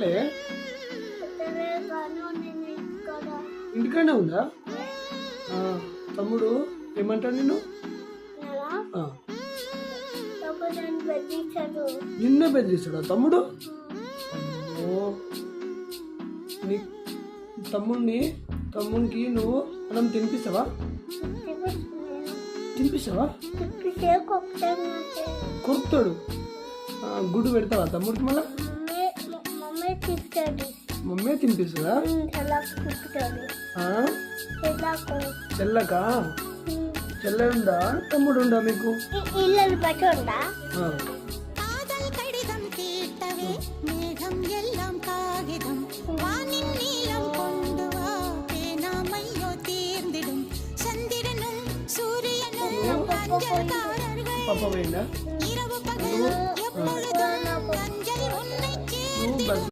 కొట్టలే? ఇంటికానే ఉందా? తమ్ముడు ఏమంటాడు నిన్ను? నిన్నే బెదిరిస్తాడా తమ్ముడు? అమ్మో, నీ తమ్మునికి నువ్వు అన్నం తినిపిస్తావా? కొరుకుతాడు. గుడ్డు పెడతావా తమ్ముడికి? మళ్ళా మమ్మీ తినిపిస్తుందా? చెల్లకా? చెల్ల ఉందా తమ్ముడు ఉందా మీకు? పాప పోయిందా?